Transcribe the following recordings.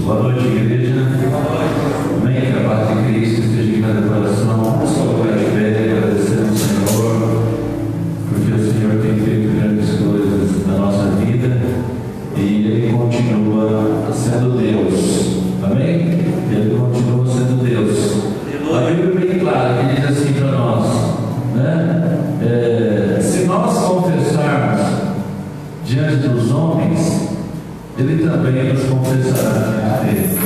Boa noite, igreja. Amém. Que a paz de Cristo esteja em cada coração. Vamos colocar de pé e agradecer ao Senhor, porque o Senhor tem feito grandes coisas na nossa vida e Ele continua sendo Deus. Amém? Ele continua sendo Deus. A Bíblia é bem clara que diz assim para nós, né? Se nós confessarmos diante dos homens, Ele também nos confessará diante dele.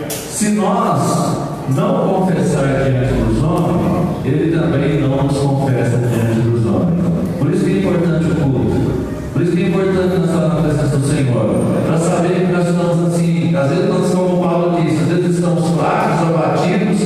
Se nós não confessar diante dos homens, Ele também não nos confessa diante dos homens. Por isso que é importante o culto. Por isso que é importante nós estar na presença do Senhor. Para saber que nós estamos assim, às vezes nós, como Paulo disse, às vezes estamos fracos, abatidos,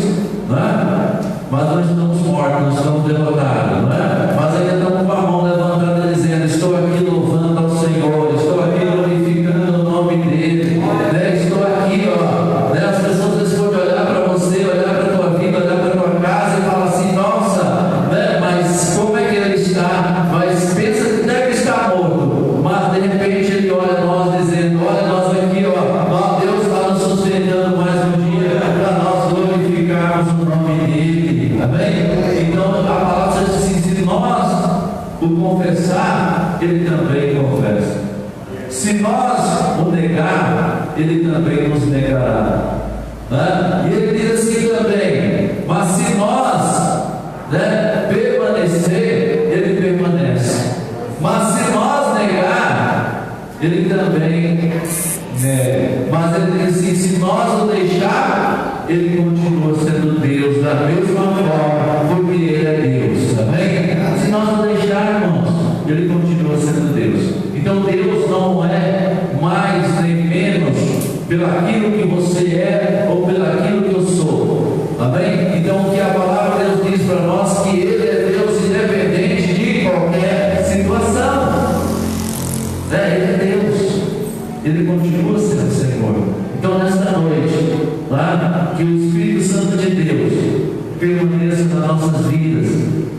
né? Mas nós estamos mortos, nós estamos derrotados, né? Mas ainda estamos com a mão levantada dizendo: estou aqui louvando ao Senhor, estou aqui glorificando o nome dEle, né? Estou aqui, ó, né? As pessoas às vezes podem olhar para você, olhar para a tua vida, olhar para a tua casa e falar assim: nossa, né? Mas como é que ele está? Mas pensa que deve estar morto, mas de repente ele olha nós dizendo: olha nós aqui, ó, Deus está nos sustentando mais um dia para nós glorificarmos o nome dEle. Amém? Então a palavra diz assim: se nós o confessar, Ele também confessa. Se nós o negar, Ele também nos negará. Né? E Ele diz assim também: mas se nós, né, permanecer, Ele permanece. Mas se nós negar, Ele também nega. Mas Ele diz assim: se nós o deixar, Ele continua sendo Deus da mesma forma, porque Ele é Deus. Amém? Se nós o deixar, irmãos, Ele continua sendo Deus. Então Deus não é mais nem menos pelaquilo que você é ou pelaquilo que eu sou. Amém? Então o que a palavra de Deus diz para nós, que Ele é Deus independente de qualquer situação. Ele é Deus. Ele continua sendo Senhor. Então nesta noite, lá, que o Espírito Santo de Deus permaneça nas nossas vidas,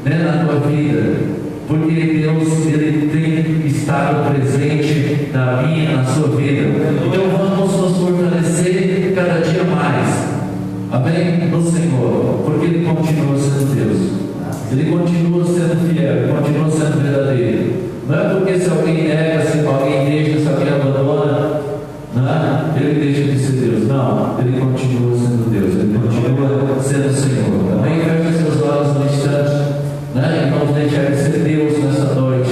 né, na tua vida, porque Deus, Ele tem estado presente na minha, na sua vida. Então vamos nos fortalecer cada dia mais, amém? No Senhor, porque Ele continua sendo Deus, Ele continua sendo fiel, Ele continua sendo verdadeiro. Não é porque se alguém nega, se alguém deixa, se alguém abandona, não, Ele deixa de ser Deus. Não, Ele continua sendo Deus, Ele continua sendo Senhor. Amém? Feche seus olhos no instante, né? E vamos deixar de ser Deus nessa noite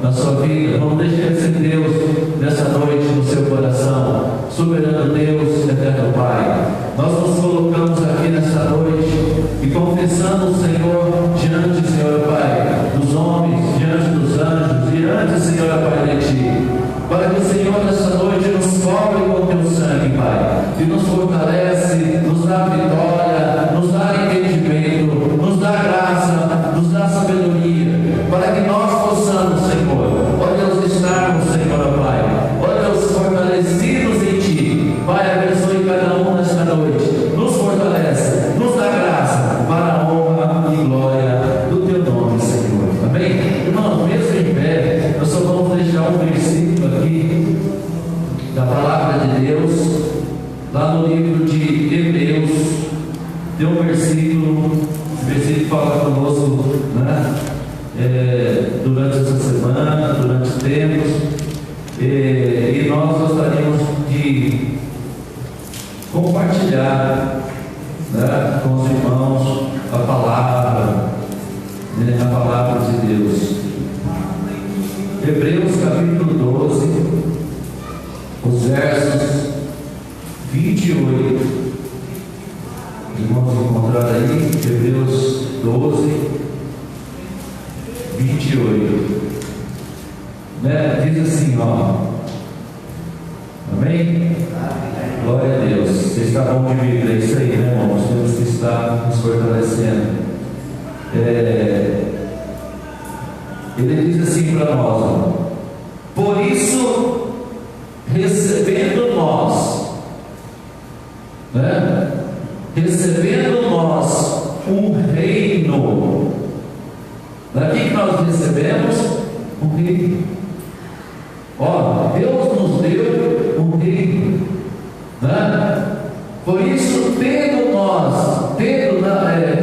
na sua vida. Vamos deixar de ser Deus nessa noite no seu coração. Soberano Deus, eterno Pai, nós nos colocamos aqui nessa noite e confessamos, Senhor, diante, Senhor Pai, dos homens, diante dos anjos, diante, Senhor Pai, de Ti, para que o Senhor nessa noite nos cobre com o Teu sangue, Pai, e nos fortalece, nos dá vitória, nos dá entendimento, nos dá graça, nos dá sabedoria, para que nós possamos, Senhor, ó Deus, estarmos, Senhor Pai, ó Deus, fortalecidos em Ti. Pai, abençoe cada um nesta noite, nos fortalece, nos dá graça, para a honra e glória do Teu nome, Senhor. Amém? Irmãos, mesmo em pé, nós só vamos deixar um versículo aqui da palavra de Deus, lá no livro de Hebreus. Tem um versículo fala conosco, né? Durante essa semana, durante os tempos, e nós gostaríamos de compartilhar, né, com os irmãos a palavra, né, a palavra de Deus. Hebreus capítulo 12, os versos 28. Vamos encontrar aí, Hebreus 12, 28. Né? Diz assim, ó. Amém? Glória a Deus. Você está bom de vida, é isso aí, né, irmãos? Temos que estar nos fortalecendo. Ele diz assim para nós, ó: por isso, recebendo nós, né? Recebendo nós um reino. Daqui que nós recebemos um reino. Ó, Deus nos deu um reino. né? Por isso, tendo nós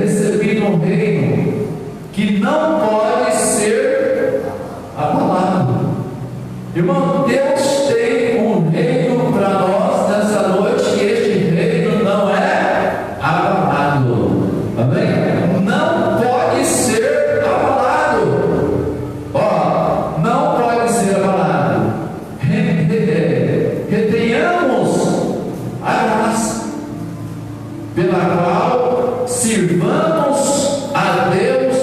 recebido um reino que não pode ser abalado. Irmão, Deus tem um reino para nós nessa noite, e este reino não é abalado. Amém? Não pode ser abalado. Ó, não pode ser abalado. Retenhamos a graça pela qual sirvamos a Deus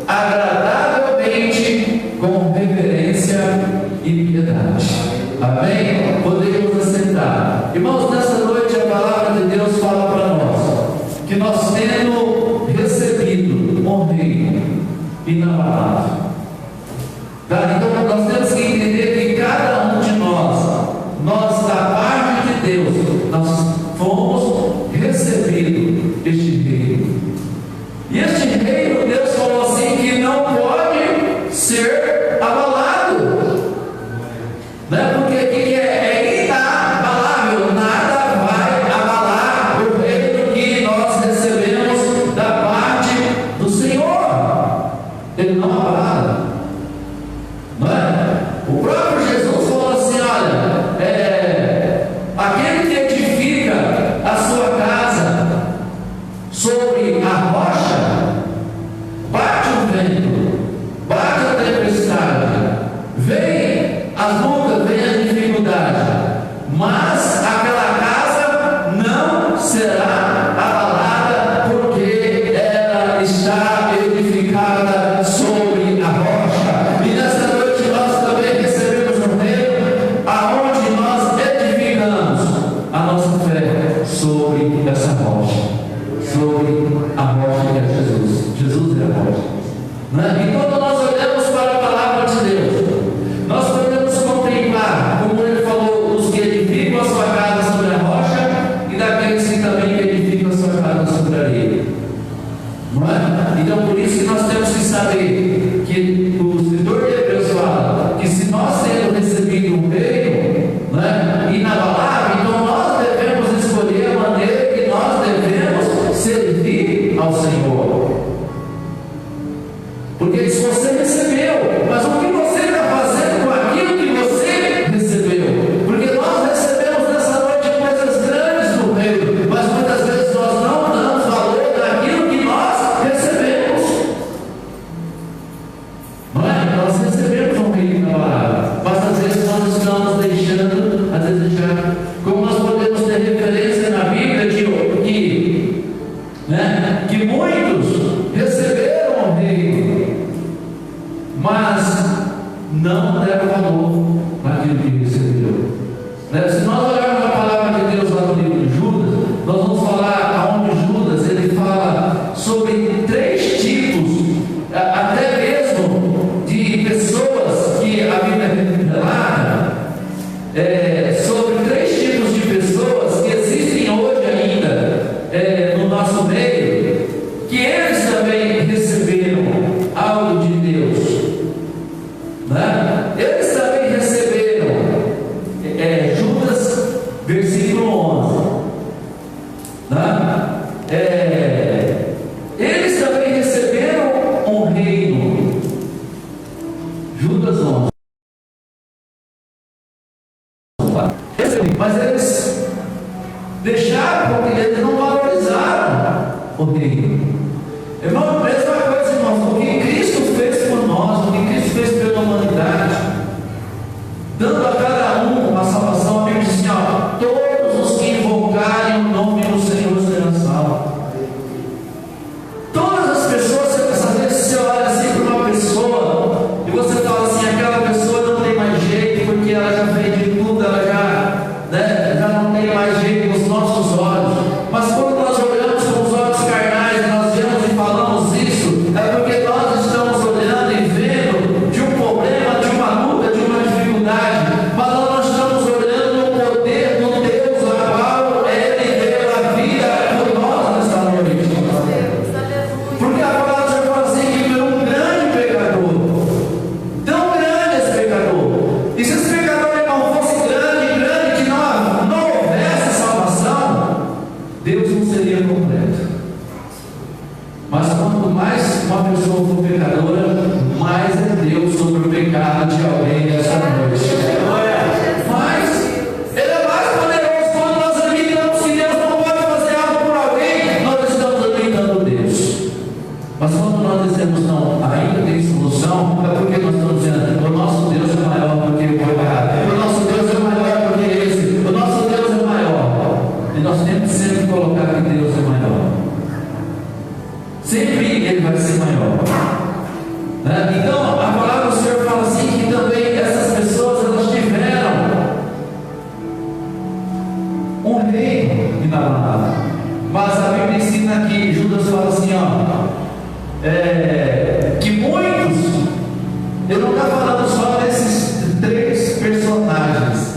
agradavelmente com reverência e piedade. Amém? Podemos aceitar. Irmãos, nessa noite a palavra de Deus fala para nós que nós tendo recebido um reino inabalável. Tá? Então nós temos que entender que cada um de nós da parte de Deus, nós fomos recebidos este reino. E este reino, Deus falou assim, que não pode ser abalado, né? Porque aqui é inabalável, nada vai abalar o reino que nós recebemos da parte do Senhor. Ele não abala, não é? O próprio Jesus falou assim: olha, aquele que edifica a sua casa sobre a rocha, bate o vento, bate a tempestade, vem as lutas, vem a dificuldade, mas aquela casa não será abalada, porque ela está edificada sobre a rocha. E nessa noite nós também recebemos um reino aonde nós edificamos a nossa fé sobre essa rocha, sobre a rocha que é Jesus. Jesus é a rocha, né? E quando nós olhamos para a palavra de Deus, nós podemos contemplar, como ele falou, os que edificam a sua casa sobre a rocha e daqueles que também edificam a sua casa sobre a areia, não é? Então por isso que nós temos que saber que o escritor de Hebreus fala que se nós temos recebido um reino, né, inabalável, então nós devemos escolher a maneira que nós devemos servir ao Senhor. Porque se você recebeu, mas o que você está fazendo com aquilo que você recebeu? Porque nós recebemos nessa noite coisas grandes do reino, mas muitas vezes nós não damos valor daquilo que nós recebemos. Não é? Nós recebemos um reino inabalável, mas às vezes nós estamos deixando a desejar. Como nós podemos ter referência na Bíblia que muitos receberam o reino, mas não deram valor naquilo que recebeu. Né? Se nós olharmos a palavra de Deus lá no livro de Judas, nós vamos falar aonde Judas ele fala sobre 3 tipos, até mesmo de pessoas que a Bíblia revela, sobre 3 tipos de pessoas que existem hoje ainda no nosso meio, que eles também receberam algo de Deus, né? Eles também receberam, Judas, versículo 11, né? Eles também receberam um reino, Judas 11, mas eles deixaram, porque eles não valorizaram o reino. Irmão, mesma coisa, irmãos, o que Cristo fez por nós, o que Cristo fez pela humanidade, dando a cada um a salvação. A Bíblia diz assim, ó, todos os que invocarem o nome do Senhor serão salvos. Todas as pessoas, às vezes você olha assim para uma pessoa e você fala assim, aquela pessoa não tem mais jeito, porque ela já fez de tudo, ela já não tem mais jeito nos nossos olhos. Mas quando nós olhamos com os olhos carnais, nós vemos e falamos isso, é porque nós estamos olhando e vendo de um problema, de uma luta, de uma dificuldade, ensina aqui, Judas fala assim, ó, que muitos, ele não está falando só desses três personagens,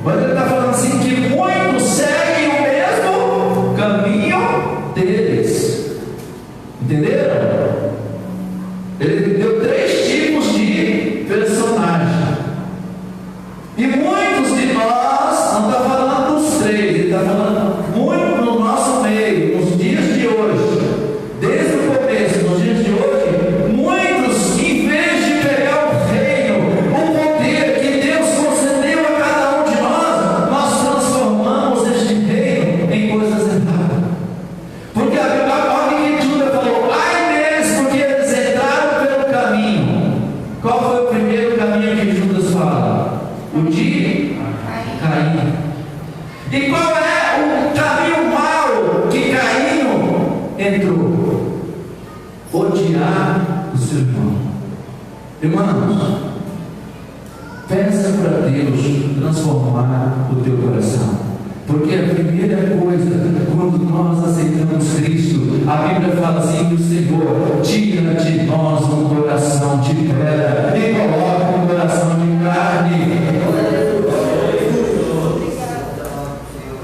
mas ele está falando assim, que muitos seguem o mesmo caminho deles. Entenderam? Ele deu três tipos de personagem. E muitos de nós, não está falando dos três, ele está falando muito no nosso meio, nos dias de hoje, desde o começo, nos dias de hoje, muitos, em vez de pegar o reino, o poder que Deus concedeu a cada um de nós transformamos este reino em coisas erradas. Porque olha que Judas falou, ai deles, porque eles entraram pelo caminho. Qual foi o primeiro caminho que Judas fala? O de Caim. E qual é o caminho mau que Caim entrou? Odiar o seu irmão. Irmãos, peça para Deus transformar o teu coração, porque a primeira coisa, quando nós aceitamos Cristo, a Bíblia fala assim, que o Senhor tira de nós um coração de pedra e coloca um coração de carne.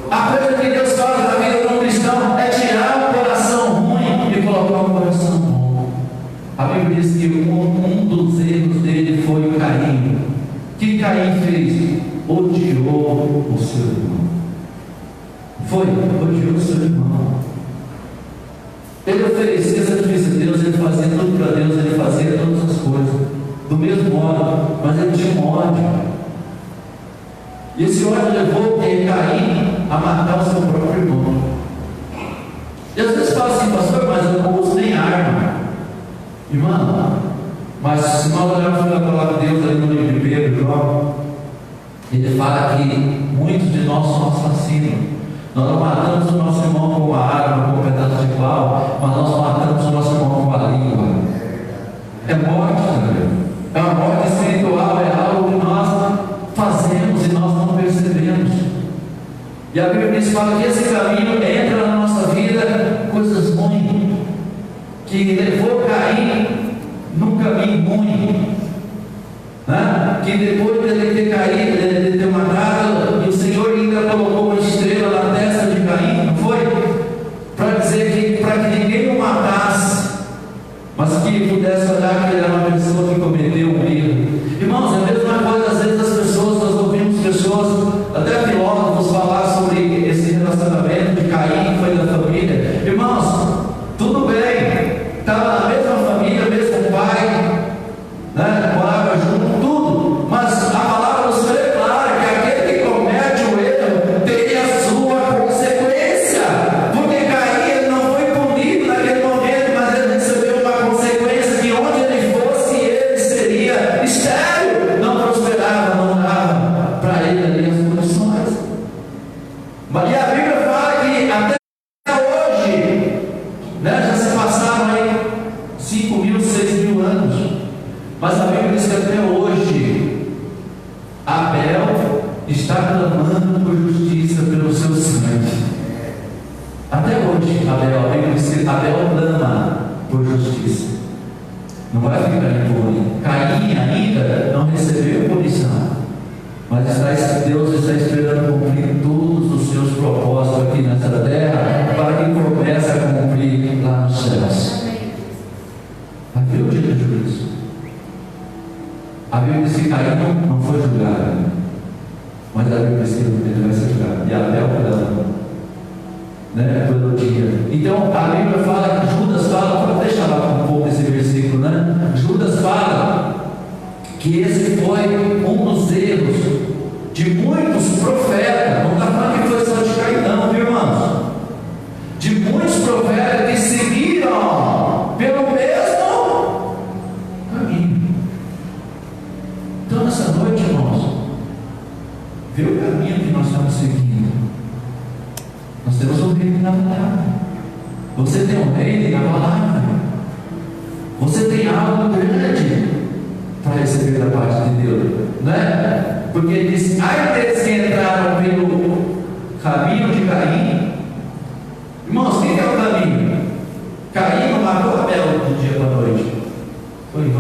A coisa que Deus faz na vida de um cristão é tirar um coração ruim e colocar um coração bom. A Bíblia diz que um dos erros dele foi o Caim. O que Caim fez? Odiou o seu irmão. Odiou o seu irmão. Ele oferecia sacrifício a Deus, ele fazia tudo para Deus, ele fazia todas as coisas do mesmo modo, mas ele tinha um ódio. E esse ódio levou Caim a matar o seu próprio irmão. E às vezes fala assim, pastor, mas eu não uso nem arma. Irmão, mas se nós olharmos para a palavra de Deus ali no livro de Pedro, João, ele fala que muitos de nós são assassinos. Nós não matamos o nosso irmão com a arma, com um pedaço de pau, mas nós matamos o nosso irmão com a língua. É morte também. É uma morte espiritual, é algo que nós fazemos e nós não percebemos. E a Bíblia diz, fala que esse caminho entra na nossa vida coisas ruins, que levou Caim num caminho ruim, né? Que depois dele ter caído, dele ter matado, e o Senhor ainda colocou uma estrela na testa de Caim, não foi? Para dizer que, para que ninguém o matasse, mas que pudesse olhar que ele era uma pessoa que cometeu um erro. Irmãos, é a mesma coisa, às vezes as pessoas, nós ouvimos pessoas, até filósofos, falar sobre esse relacionamento de Caim, que foi da família. Irmãos, tudo bem, estava na mesma família, mesmo pai, né? Morava junto, tudo, mas a palavra do Senhor é clara, que aquele que comete o erro tem a sua consequência, porque Caim ele não foi punido naquele momento, mas ele recebeu uma consequência que onde ele fosse, ele seria estéril, não prosperava, não dava para ele ali as condições. E a Bíblia fala que até hoje, né, já se passaram aí 5.000, 6.000 anos, mas a Bíblia diz que até hoje Abel está clamando por justiça pelo seu sangue. Até hoje a Bíblia diz que Abel clama por justiça. Não vai ficar impune. Caim ainda não recebeu punição, mas Deus está esperando cumprir todos os seus propósitos aqui nessa terra, para que comece a cumprir lá nos céus. Vai ver o dia do juízo. A Bíblia diz que Caim não foi julgado, mas a Bíblia diz que ele vai ser julgado. E Abel pelo dia. Então a Bíblia fala que Judas fala, deixa lá um pouco esse versículo, né? Judas fala que esse foi um dos erros de muitos profetas. Não está falando que foi só de Caim, não, viu, irmãos? De muitos profetas que seguiram pelo mesmo caminho. Então, nessa noite, irmãos, vê o caminho que nós estamos seguindo. Nós temos um reino na palavra. Você tem um reino na palavra. Você tem algo grande para receber da parte de Deus, né? Porque ele diz: ai deles que entraram pelo caminho de Caim,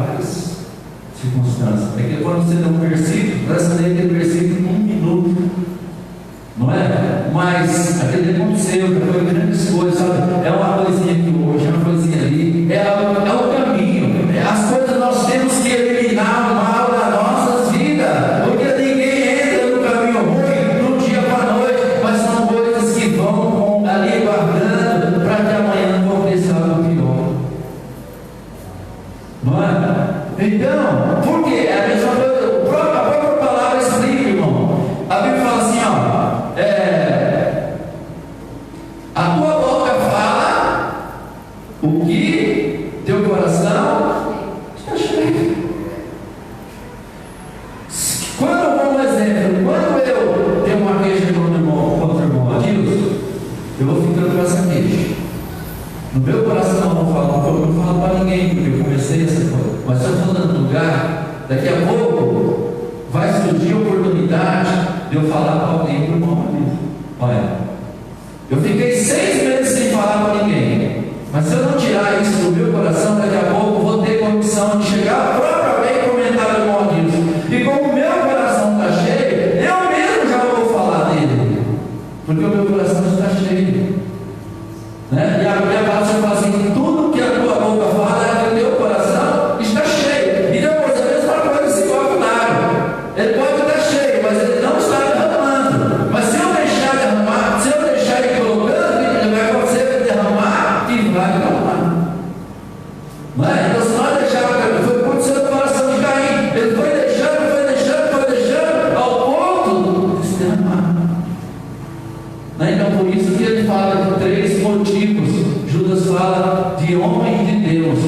várias circunstâncias. É que quando você dá um versículo, parece que aquele versículo em 1 minuto, não é? Mas aquele aconteceu, já foi grandes coisas, sabe? É uma coisinha aqui hoje, é uma coisinha ali, é o caminho, as coisas nós temos que eliminar o mal das nossas vidas, porque ninguém entra no caminho ruim do dia para a noite, mas são coisas que vão ali guardando para que amanhã não aconteça algo pior, não é? Então, por quê? É a mesma coisa, a própria palavra explica, irmão. A Bíblia fala assim, ó, a tua boca fala o que teu coração está cheio. Quando, por exemplo, quando eu tenho uma queixa contra o irmão Adilson, eu vou ficando com essa queixa. No meu coração eu não falo para ninguém, porque eu comecei essa coisa. Mas se eu estou dando lugar, daqui a pouco vai surgir a oportunidade de eu falar para alguém para o irmão Adilson. Olha, eu fiquei 6 meses sem falar para ninguém, mas se eu não tirar isso do meu coração, daqui a pouco eu vou ter condição de chegar propriamente e comentar do irmão Adilson. E como o meu coração está cheio, eu mesmo já vou falar dele, porque o meu coração está cheio, né? E a palavra fala assim: tudo que a tua boca fala é que o teu coração está cheio. E depois a mesma coisa se cobre na água. Ele pode estar cheio, mas ele não está derramando. Mas se eu deixar derramar, se eu deixar ele colocando, ele vai acontecer derramar e vai derramar. Não é? Então, se nós deixarmos, foi acontecendo no coração de Caim. Ele foi deixando, ao ponto de se derramar. Né? Então, por isso que ele fala de 3 motivos. Judas fala de homens de Deus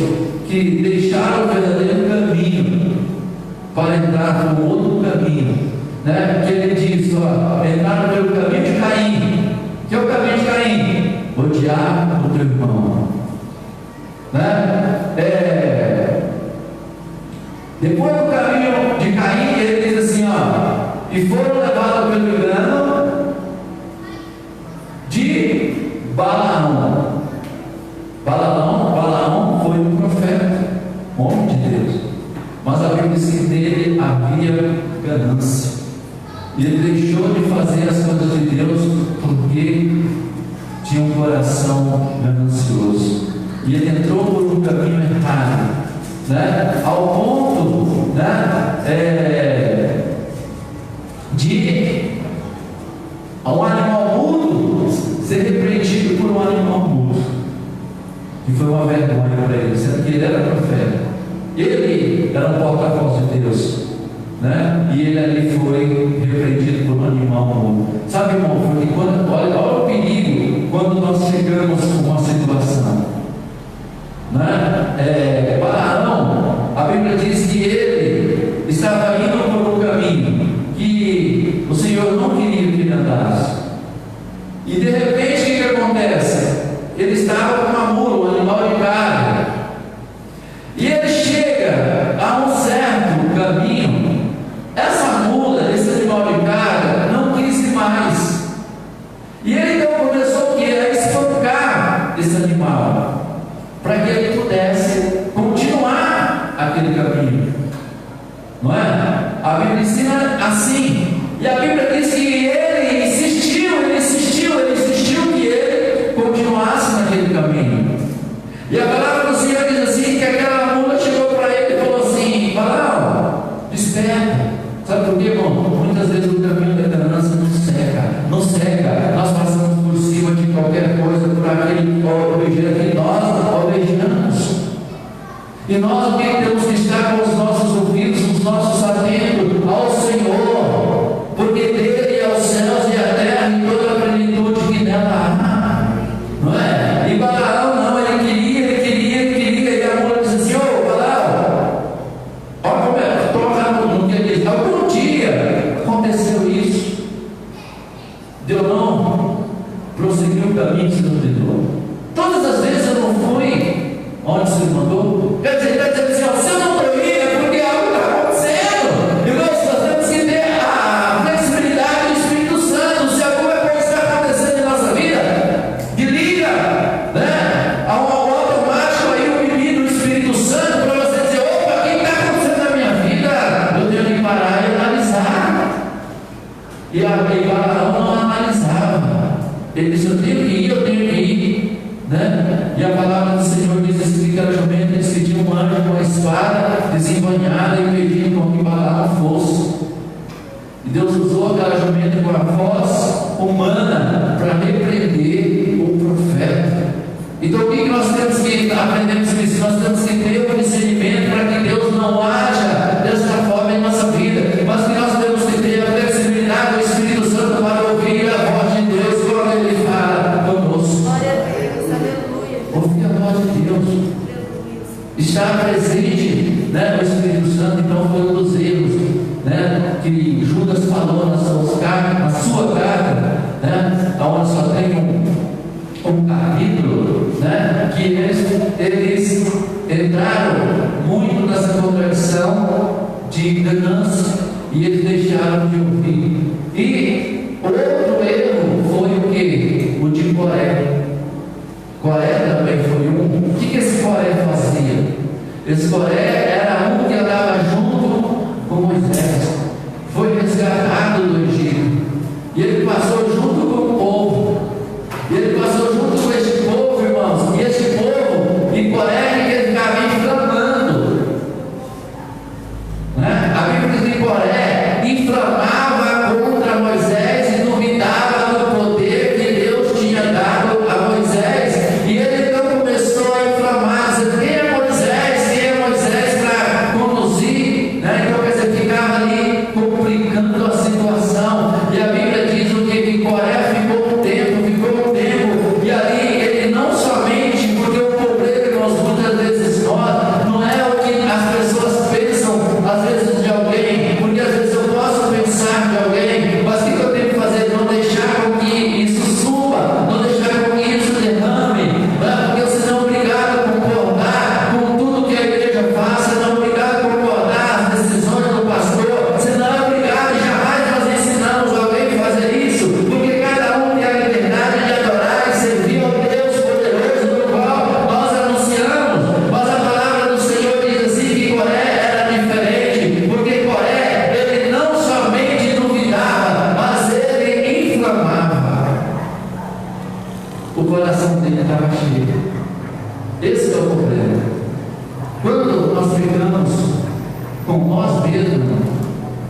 que deixaram o verdadeiro caminho para entrar no outro caminho, né? Que ele diz, ó, entrar pelo caminho de Caim. Que é o caminho de Caim? Odiar o teu irmão, né? Depois do caminho de Caim, ele diz assim, ó, e foram levados pelo engano de Balaão. Balaão foi um profeta, homem de Deus, mas a Bíblia diz que nele havia ganância. E ele deixou de fazer as coisas de Deus porque tinha um coração ganancioso. E ele entrou por um caminho errado, né? Ao ponto, né? De um animal mudo ser repreendido por um animal mudo. E foi uma vergonha para ele, sendo que ele era profeta. Ele era um porta-voz de Deus, né? E ele ali foi repreendido por um animal mudo. Sabe, irmão, porque olha o perigo quando nós chegamos com uma situação, né? Balaão, a Bíblia diz que ele estava indo por um caminho que o Senhor não queria que ele andasse. E de repente o que acontece? Ele estava com uma mula, um animal de carga. E ele chega a um certo caminho. Essa mula, esse animal de carga, não quis ir mais. E ele então começou a espancar esse animal, para que ele pudesse continuar aquele caminho. Não é? A Bíblia ensina assim. E a Bíblia diz que ele insistiu que ele continuasse naquele caminho. E a palavra do Senhor diz assim, que aquela mula chegou para ele e falou assim: Balaão, desperta. Sabe por quê, irmão? Muitas vezes o caminho da ganância não seca. Nós passamos por cima de qualquer coisa, por aquele objeto que nós almejamos. E nós temos que estar com os nossos ouvidos, os nossos atentos ao Senhor, porque dele é os céus e a terra e toda a plenitude que nela há, não é? E Balaão não, ele queria, e a mulher disse assim: ô Balaão, olha como é, toca no que ele diz. Algum dia aconteceu isso, de eu não prosseguir o caminho que você não deu. Todas as vezes eu não fui onde você mandou. Quer dizer, ele está dizendo assim: ó, se eu não estou indo é porque algo está acontecendo. E nós temos que ter a flexibilidade do Espírito Santo. Se alguma coisa está acontecendo em nossa vida, desliga, né? Há um automático aí, o menino do Espírito Santo, para você dizer: opa, o que E Balaão não analisava. Ele disse: eu tenho que ir, eu tenho que ir. Né? E a palavra do Senhor diz assim: que aquela jumenta disse que tinha um anjo com uma espada desembanhada e pedindo com que Balaão fosse. E Deus usou aquela jumenta com a voz humana para repreender o profeta. Então o que nós temos que aprender com isso? Nós temos que ter o discernimento para que Deus não haja desta forma em nossa vida, mas que nós temos que ter a flexibilidade do Espírito Santo para ouvir a voz de Deus quando Ele fala conosco. Glória a Deus, aleluia. Ouvir a voz de Deus, estar presente, né, o Espírito Santo. Então foi um dos erros, né, que Judas falou na sua carta, né, onde só tem um capítulo, né, que eles entraram muito nessa conversão de ganância e eles deixaram de ouvir. E outro erro foi o que? O de Coré. Coré também foi um. O que esse Coré fazia? Esse Coré era um que andava junto com Moisés. Foi resgatado do Egito. E ele passou junto com o povo. E ele passou junto com este povo, irmãos. E este povo, e Coré, que ele ficava inflamando. Né? A Bíblia diz que Coré inflamava contra Moisés e duvidava do poder que Deus tinha dado a Moisés. E ele então começou a inflamar, dizendo: quem é Moisés? Quem é Moisés para conduzir? Né? Então, quer dizer, ficava ali complicando a situação. E a Bíblia diz o que? Que Coré ficou um tempo. E ali ele não somente, porque o problema, irmãos, muitas vezes nós, não é o que as pessoas pensam, às vezes, de alguém, porque às vezes eu posso pensar de alguém, mas o que eu tenho que fazer? Não deixar com que isso suba, não deixar com que isso derrame, né? Porque você não é obrigado a concordar com tudo que a igreja faz, você não é obrigado a concordar as decisões do pastor, você não é obrigado, e jamais nós ensinamos alguém a fazer isso, porque cada um tem a liberdade de adorar e servir ao Deus poderoso do qual nós anunciamos. Mas a palavra do Senhor diz assim que Coré era diferente, porque Coré, ele não somente duvidava, mas ele inflamava. O coração dele estava cheio. Esse é o problema. Quando nós ficamos com nós mesmos,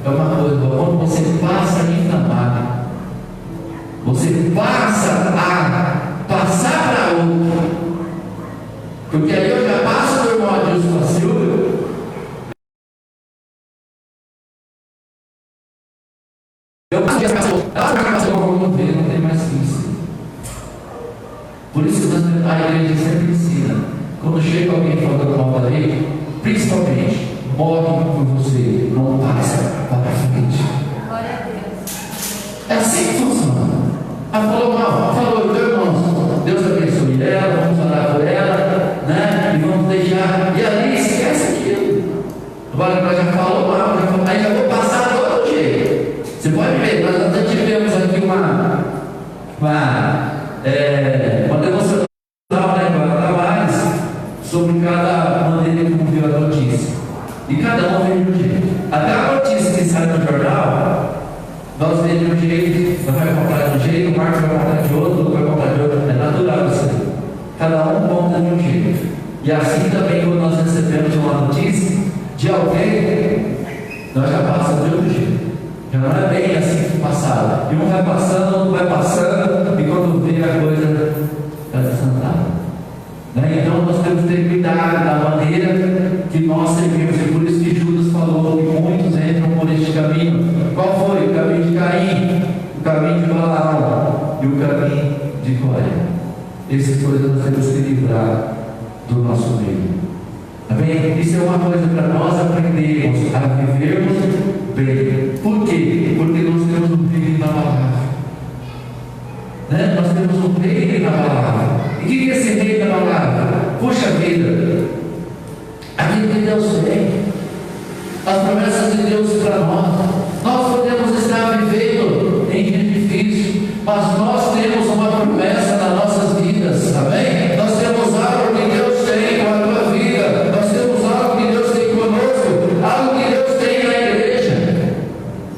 é uma coisa, quando você passa a inflamar, você passa a passar para outro. Porque aí eu já passo do irmão Adilson para Silvio. Eu passo para outro. Não tem mais isso. Por isso que a igreja sempre ensina. Quando chega alguém falando mal da lei, principalmente, morre por você, não passa para frente. Glória a Deus. É assim que funciona. Ela falou mal, falou, então, irmãos, Deus abençoe ela, vamos orar por ela, né? E vamos deixar. E ali esquece aquilo. Agora ela já falou mal, aí já vou passar do outro jeito. Você pode ver, nós até tivemos aqui uma demonstração, né, para Tavares, sobre cada maneira como viu a notícia. E cada um veio de um jeito. Até a notícia que sai no jornal, nós vemos de um jeito, você vai comprar de um jeito, o Marcos vai comprar de outro, o outro vai comprar de outro. É natural isso aí. Cada um conta de um jeito. E assim também, quando nós recebemos uma notícia de alguém, nós já passamos de outro jeito. Já não é bem assim que passava. E um vai passando, outro vai passando, e quando vê a coisa está desantada. Né? Então nós temos que ter cuidado da maneira que nós servimos. E por isso que Judas falou que muitos entram por este caminho. Qual foi? O caminho de Caim, o caminho de Balaão e o caminho de Coré. Essas coisas nós temos que livrar do nosso meio. Amém? Isso é uma coisa para nós aprendermos a vivermos bem. Por quê? Porque nós temos um reino na palavra. Né? Nós temos um reino na palavra. E o que é esse reino na palavra? Puxa vida, aquilo que Deus tem, as promessas de Deus para nós. Nós podemos estar vivendo em dia difícil, mas nós temos uma promessa nas nossas vidas. Amém? Nós temos algo que Deus tem com a tua vida. Nós temos algo que Deus tem conosco, algo que Deus tem na igreja.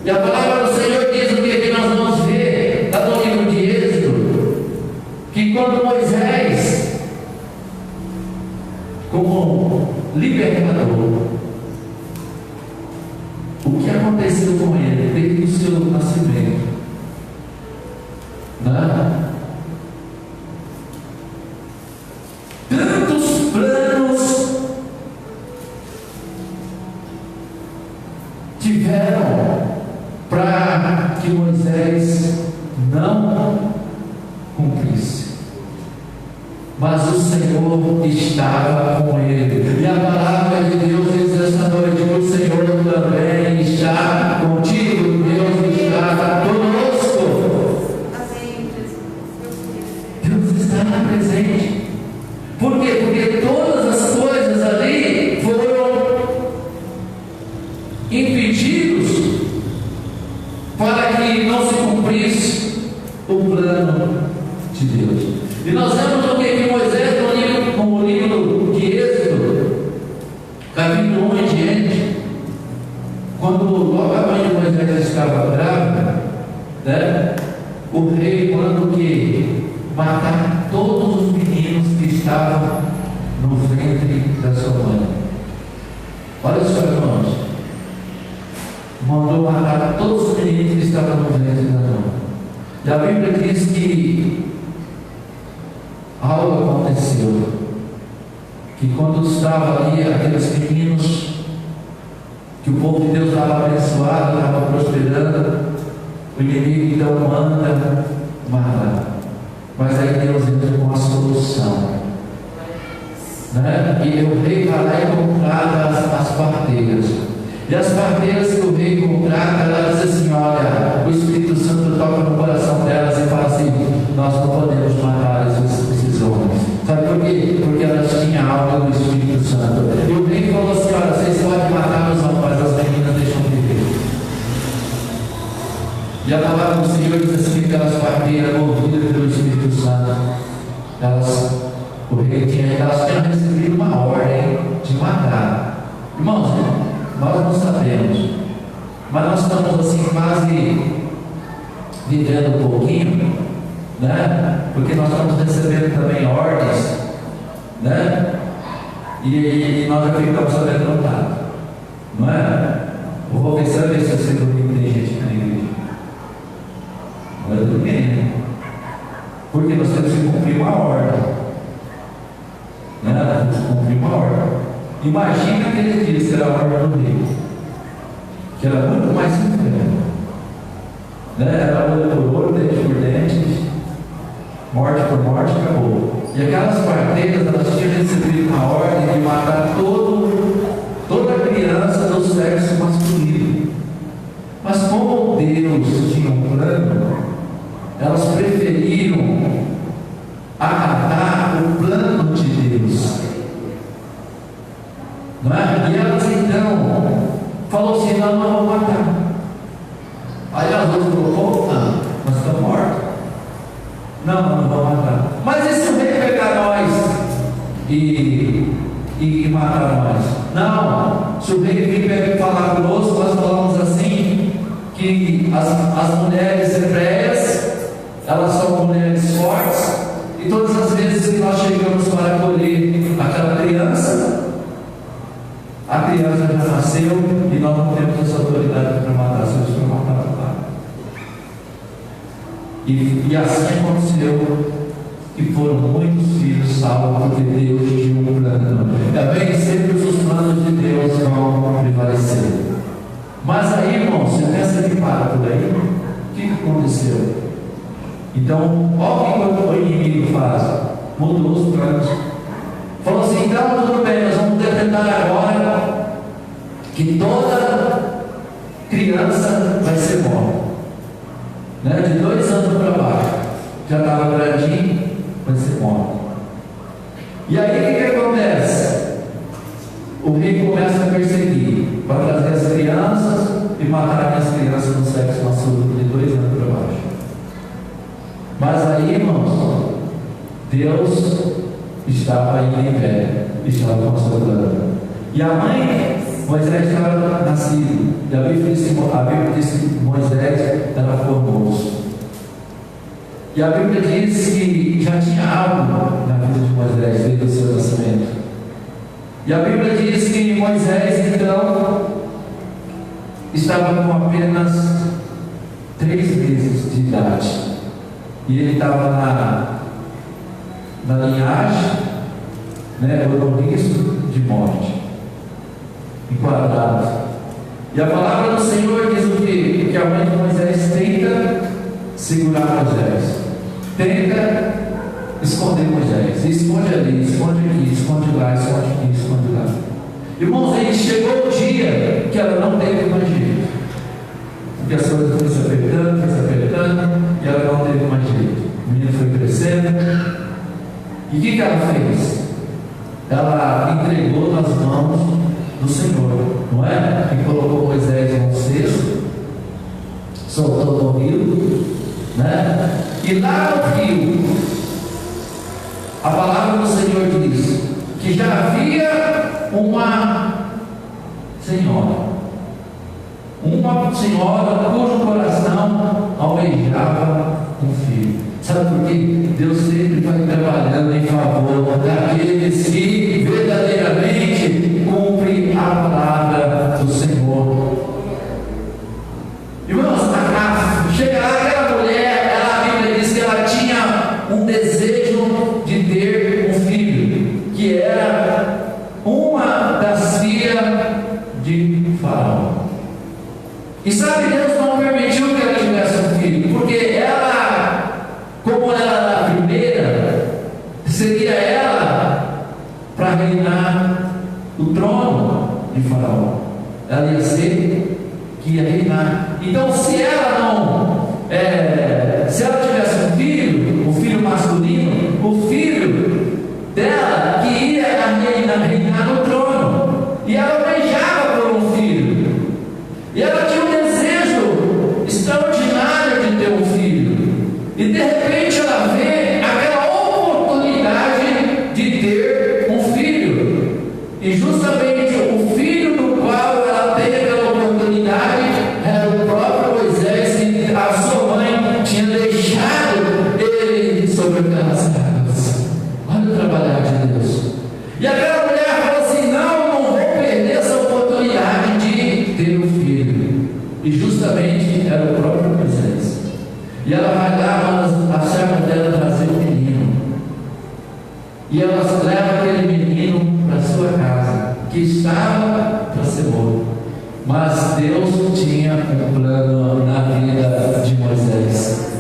E a palavra do Senhor diz o que? Que libertador. O que aconteceu com ele desde o seu nascimento? Né? Tantos planos tiveram para que Moisés não cumprisse, mas o Senhor estava com ele. E a palavra de Deus diz esta noite: o Senhor também está contigo. Deus está conosco. Deus está presente. Por quê? Porque todas as coisas ali foram impedidos para que não se cumprisse o plano de Deus. E nós vemos o que Moisés, no livro de Êxodo, capítulo 1 em diante, quando logo a mãe de Moisés estava grávida, né, o rei manda o que? Matar todos os meninos que estavam no ventre da sua mãe. Olha só, irmãos. Mandou matar todos os meninos que estavam no ventre da mãe. E a Bíblia diz que algo aconteceu, que quando estava ali aqueles meninos, que o povo de Deus estava abençoado, estava prosperando, o inimigo então manda matar. Mas aí Deus entra com a solução, né? E o rei vai lá e contrata as parteiras. E as parteiras que o rei contrata, ela diz assim: olha, o Espírito Santo toca no coração delas e fala assim: nós não podemos matar esses homens. Sabe por quê? Porque elas tinham algo do Espírito Santo. E o rei falou assim: olha, vocês podem matar os homens, mas as meninas deixam viver. E a palavra do Senhor diz assim: que aquelas parteiras movidas pelo Espírito Santo, elas tinham recebido uma ordem de matar. Irmãos, nós não sabemos, mas nós estamos assim quase vivendo um pouquinho, né? Porque nós estamos recebendo também ordens, né? E nós já ficamos amedrontados, não é? Eu vou pensar ver se esse domingo tem gente na igreja. Não é domingo, né? Porque nós temos que cumprir uma ordem, né? Temos que cumprir uma ordem. Imagina aquele dia, será a ordem do rei, que era muito mais inferno, né? Era olho por olho, dente por dente, morte por morte, acabou. E aquelas parteiras, elas tinham recebido uma ordem de matar toda criança do sexo masculino. Mas como Deus tinha um plano, elas preferiram acatar o plano de Deus. Não é? E elas então falou assim: não vamos matar. Aí as outras falou: não, nós estamos mortos. Não vamos matar. Mas e se o rei pegar nós e matar nós? Não, se o rei vir falar conosco, nós falamos assim: que as mulheres hebreias, elas são mulheres fortes, e todas as vezes que nós chegamos para acolher aquela criança, a criança já nasceu e nós não temos essa autoridade para matar, se eles for matar, matar. E assim aconteceu, que foram muitos filhos salvos, porque Deus tinha um plano. Também sempre os planos de Deus vão prevalecer. Mas aí, irmão, você pensa que para por aí? O que aconteceu? Então, olha o que o inimigo faz: mudou os planos. Falou assim: então tudo bem, nós vamos decretar agora que toda criança vai ser morta, né? De 2 anos para baixo, já estava grandinho, vai ser morta. E aí o que acontece? O rei começa a perseguir para trazer as crianças e matar as crianças no sexo masculino de 2 anos para baixo. Mas aí, irmãos, Deus estava aí em pé, estava consolando. E a mãe, Moisés estava nascido. E a Bíblia diz que Moisés era formoso. E a Bíblia diz que já tinha algo na vida de Moisés desde o seu nascimento. E a Bíblia diz que Moisés, então, estava com apenas 3 meses de idade. E ele estava na linhagem, né, no risco de morte, enquadrado. E a palavra do Senhor diz o quê? Que a mãe de Moisés tenta segurar Moisés, tenta esconder Moisés, esconde ali, esconde aqui, esconde lá, esconde aqui, esconde lá. Irmãos, aí chegou o dia que ela não teve mais jeito, porque as coisas foram se apertando, e ela não teve mais jeito. O menino foi crescendo, e o que ela fez? Ela entregou nas mãos do Senhor, não é? E colocou Moisés em um cesto, soltou no rio, né? E lá no rio, a palavra do Senhor diz que já havia uma senhora cujo coração almejava um filho. Sabe por quê? Deus sempre vai trabalhando em favor daqueles que verdadeiramente cumprem a palavra do Senhor. Irmãos, chega lá aquela mulher, a Bíblia diz que ela tinha um desejo de ter um filho, que era uma das filhas de Faraó. E sabe, Deus não permitiu que ela tivesse um filho, porque ela, como ela era a primeira, seria ela para reinar o trono de Faraó. Ela ia ser que ia reinar. Então, se ela tivesse um filho masculino, o filho dela que ia reinar no trono, e ela almejava por um filho, e ela tinha um desejo extraordinário de ter um filho, e de repente ela vê aquela oportunidade de ter um filho, e justamente o filho do qual ela teve aquela oportunidade era o próprio Moisés, que a sua mãe tinha deixado ele sobre aquelas águas. Olha o trabalhar de Deus. E aquela mulher falou assim: não vou perder essa oportunidade de ter um filho. E justamente era o próprio Moisés. E ela vai lá, manda a serva dela trazer o menino. E ela leva aquele menino para sua casa, que estava para ser morto. Mas Deus tinha um plano na vida de Moisés,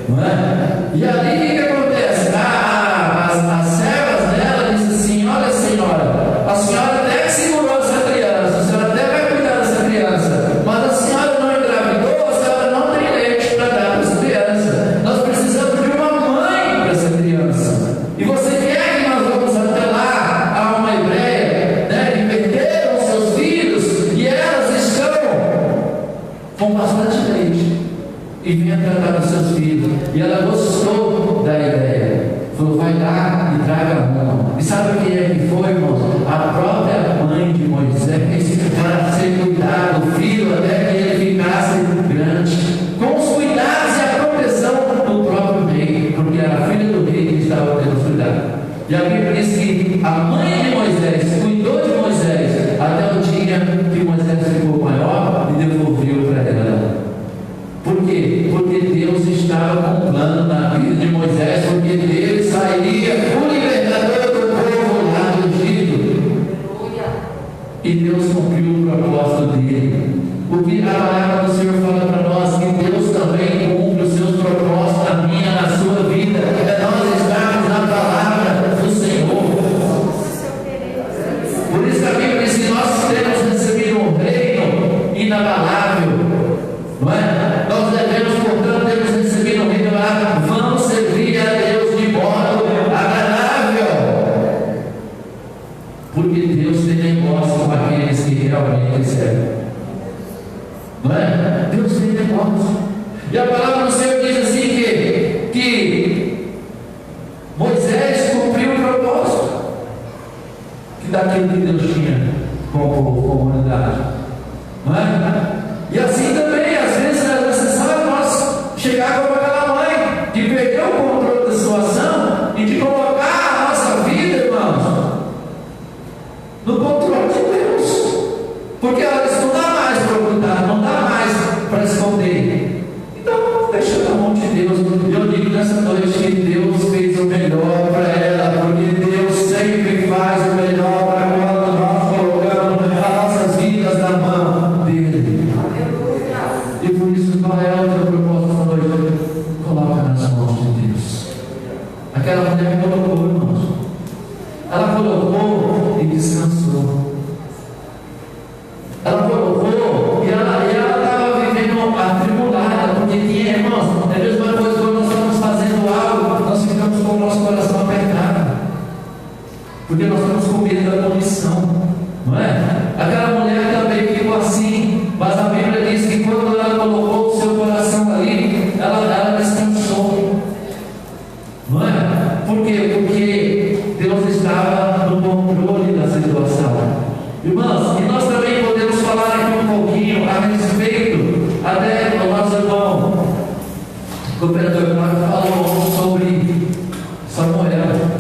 não é? E ali o que acontece? As servas dela dizem assim: olha, senhora, a senhora até que segurou essa criança, a senhora até vai cuidar dessa criança, mas a senhora não engravidou, a senhora não tem leite para dar para essa criança. Nós precisamos de uma mãe para essa criança. E você quer que nós vamos até lá, a uma hebreia, né, que perderam seus filhos, e elas estão com bastante leite, e venha tratar dos seus filhos. E ela gostou da ideia, falou: vai lá e traga uma. E sabe quem é que foi, irmãos? A própria mãe de Moisés, para ser cuidado do filho até que ele ficasse grande, com os cuidados e a proteção do próprio rei, porque era a filha do rei que estava tendo cuidado. E a Bíblia diz que a mãe de Moisés cuidou de Moisés até o dia que Moisés ficou maior e devolveu para ela. Por quê? Porque Deus estava com um plano na vida de Moisés, porque dele sairia o libertador do povo lá do Egito. E Deus cumpriu o propósito dele. Porque a palavra do Senhor fala para nós que Deus também cumpre os seus propósitos na minha, na sua vida. É nós estarmos na palavra do Senhor. Por isso que a Bíblia diz que nós temos recebido um reino inabalável, não é? Nós devemos, portanto, temos recebido um reino inabalável. Vamos servir a Deus de modo agradável, porque Deus tem negócio com aqueles que realmente servem, não é? Deus tem negócio. E a palavra do Senhor diz assim que Moisés cumpriu o propósito daquilo que Deus tinha com a humanidade, não é? E assim também, às vezes é necessário nós chegar como aquela mãe que perdeu o controle da situação e de colocar a nossa vida, irmãos, E por isso, qual é o teu propósito essa noite? Coloca nas mãos de Deus. Aquela mulher colocou, irmãos. Ela colocou e descansou. Ela colocou e ela estava vivendo atribulada, porque tinha, irmãos, é a mesma coisa quando nós estamos fazendo algo, nós ficamos com o nosso coração apertado, porque nós estamos com medo da punição, não é? Aquela mulher também ficou assim, mas a Bíblia diz que quando ela colocou o seu coração ali, ela descansou, não é? Por quê? Porque Deus estava no controle da situação. Irmãos, e nós também podemos falar aqui um pouquinho a respeito, até o nosso irmão, o cooperador falou sobre Samuel.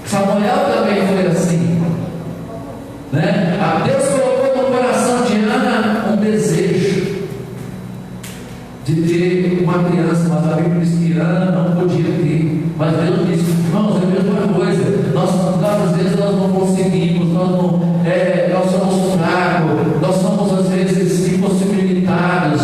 Samuel também foi assim, né? Deus colocou no coração de Ana um desejo de ter uma criança, mas a Bíblia diz que Ana não podia ter. Mas Deus disse, irmãos, é a mesma coisa. Nós às vezes nós não conseguimos, nós somos fracos, nós somos às vezes impossibilitados,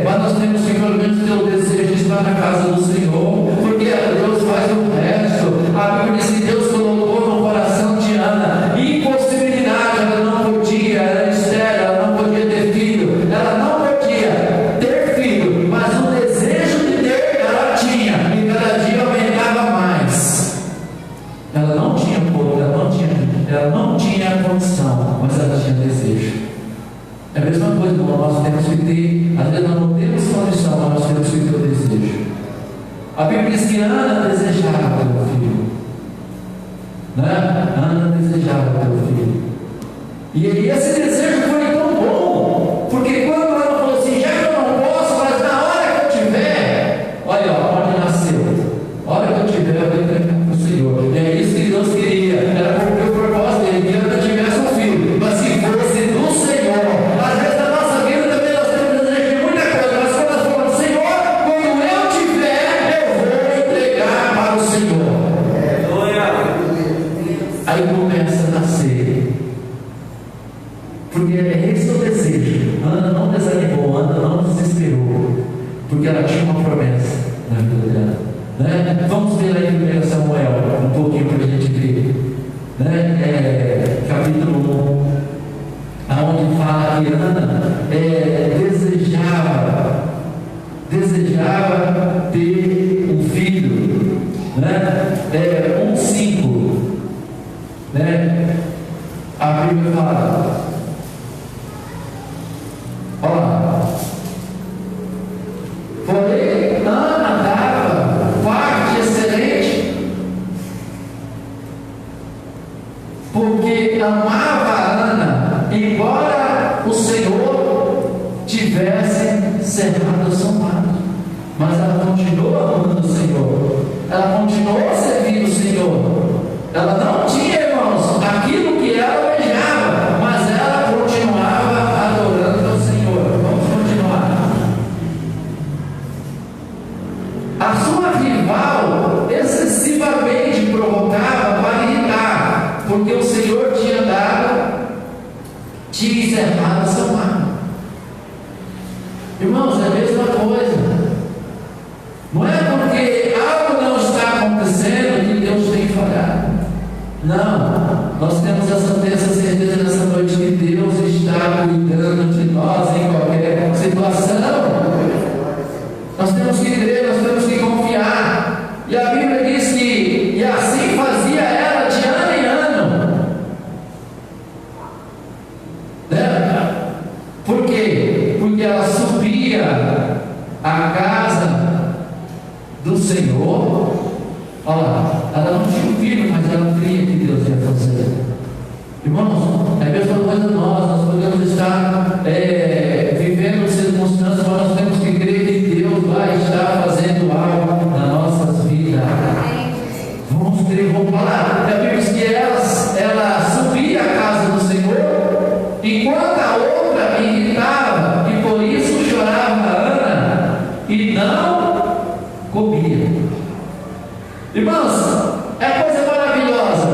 mas nós temos que pelo menos ter o desejo de estar na casa do Senhor, porque Deus faz o resto. A Bíblia diz que Deus colocou no coração de Ana impossibilidade, ela não podia, era estéril, ela não podia ter filho, ela não podia ter filho, mas o desejo de ter ela tinha, e cada dia aumentava mais. Ela não tinha pouco, ela não tinha condição, mas ela tinha desejo. É a mesma coisa, nós temos que ter, às vezes nós não temos condição, mas nós temos que ter o desejo. A Bíblia diz que Ana desejava ter um filho, né? Ana desejava ter um filho, e esse desejo foi tão bom, porque quando ela falou assim, já que eu não posso, mas na hora que eu tiver, olha, onde nasceu, a hora que eu tiver, eu vou entregar para o Senhor. E é isso que Deus queria, era porque o propósito dele queria que eu tivesse um filho, mas se fosse do Senhor. Às vezes na nossa vida também nós temos desejo de muita coisa, mas quando nós falamos, Senhor, quando eu tiver, eu vou entregar para o Senhor. Aí começa a nascer, porque é esse o desejo. Ana não desanimou, Ana não desesperou, porque ela tinha uma promessa na vida dela, né? Vamos ver aí em 1 Samuel um pouquinho para a gente ver, né? Capítulo 1, aonde fala que Ana desejava ter um filho, né? 1:5, né? A Bíblia fala, olha, porém Ana dava parte excelente, porque amava Ana, embora o Senhor tivesse cerrado o seu lado, mas ela continuou amando o Senhor, ela continuou servindo o Senhor. Ela não tinha, irmãos, aquilo que ela almejava, mas ela continuava adorando ao Senhor. Vamos continuar. A sua rival excessivamente provocava para irritar, porque o Senhor tinha encerrado seu mar. Irmãos, é a mesma coisa. Não é porque algo não está acontecendo que Deus tem falhado. Não, nós temos essa certeza nessa noite que Deus está cuidando de nós em qualquer situação. Nós temos que crer, nós temos que confiar. E a Bíblia diz que, e assim fazia ela de ano em ano. Né? Por quê? Porque ela subia à casa do Senhor. Olha lá, ela não tinha um filho, mas ela cria que Deus ia fazer. Irmãos, é a mesma coisa nós podemos estar vivendo circunstâncias, mas nós temos que crer que Deus vai estar fazendo algo nas nossas vidas. Vamos crer, vamos falar. A Bíblia diz que ela subia à casa do Senhor, enquanto a outra irritava, e por isso chorava Ana, e não comia. Irmãos, é coisa maravilhosa.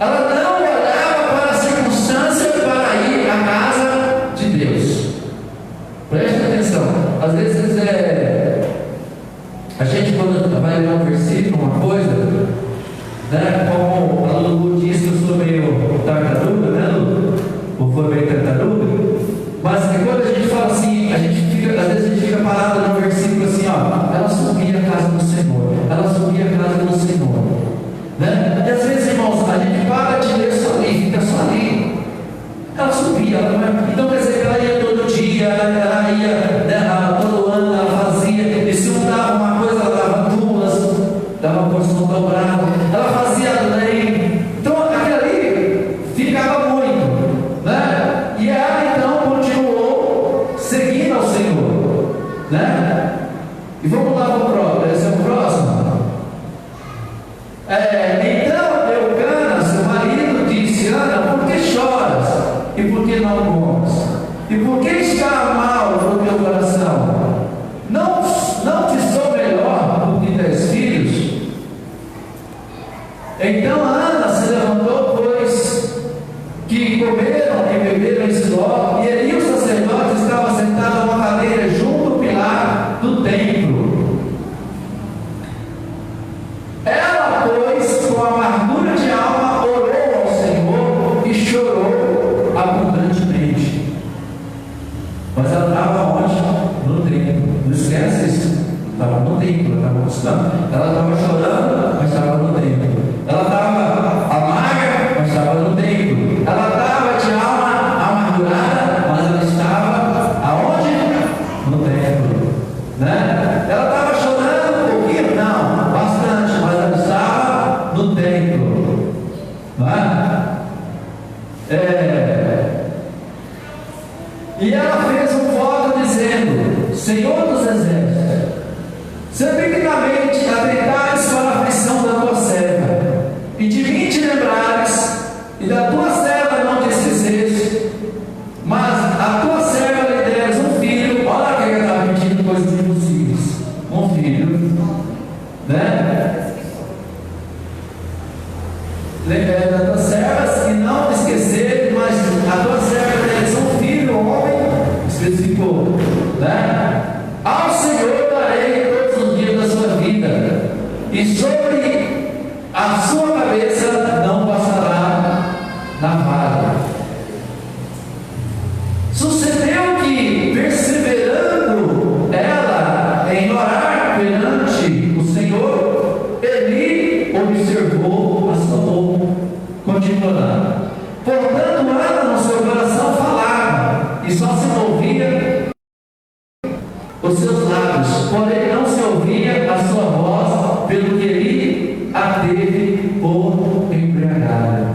Ela não olhava para a circunstância para ir à casa às vezes a gente quando vai ler um versículo, uma coisa, né? Como a Lulu disse, eu sou meio tartaruga, né, Lulu? Ou foi meio tartaruga? Mas quando a gente fala assim, às vezes a gente fica parado no versículo assim, ó, ela subia a casa do Senhor, ela subia a casa do Senhor, né? E às vezes, irmãos, a gente para de ler só ali, fica só ali. Ela subia, então quer dizer que ela ia todo dia, ela ia, né, todo ano ela fazia, e se um dava uma coisa, ela dava duas, dava uma porção dobrada, ela fazia além. Então aquilo ali ficava muito, né? E ela então continuou seguindo ao Senhor, né? E vamos lá para o próximo, esse é o próximo. Então Eucana, seu marido, disse: Ana, por que choras? E por que não comes? E por que está mal no teu coração? Não te sou melhor do que 10 filhos? Então Ana se levantou, pois que comeram e beberam em Siló, e Eli, o sacerdote, estava sentado numa cadeira junto ao pilar do templo. Ela, pois, com amargura de alma, orou ao Senhor e chorou abundantemente. Mas ela estava onde? No templo. Não esquece isso. Estava no templo, ela estava buscando. Ela estava chorando, mas estava no templo. Ela estava amarga, mas estava no templo. Ela estava de alma amargurada, mas ela estava aonde? No templo, né? Ela estava chorando um pouquinho? Não, bastante, mas ela estava no templo, não é? E ela fez um voto dizendo: Senhor dos exércitos, se benignamente atentares para a aflição da tua serva, e de mim te lembrares, e da tua serva não te esqueceste, mas a tua serva lhe deres um filho. Olha que ela estava pedindo coisas impossíveis. Um filho, né? Das tuas servas, e não te esqueceres, mas a tua serva lhe deres um filho, um homem, especificou, né? Ao Senhor darei todos os dias da sua vida, e sobre a sua cabeça não passará navalha. Sucedeu que, perseverando ela em orar perante o Senhor, Eli observou a sua boca, continuando. Portanto, Ana no seu coração falava, e só se ouvia os seus lábios, porém não se ouvia a sua voz, pelo que Eli a teve por embriagada.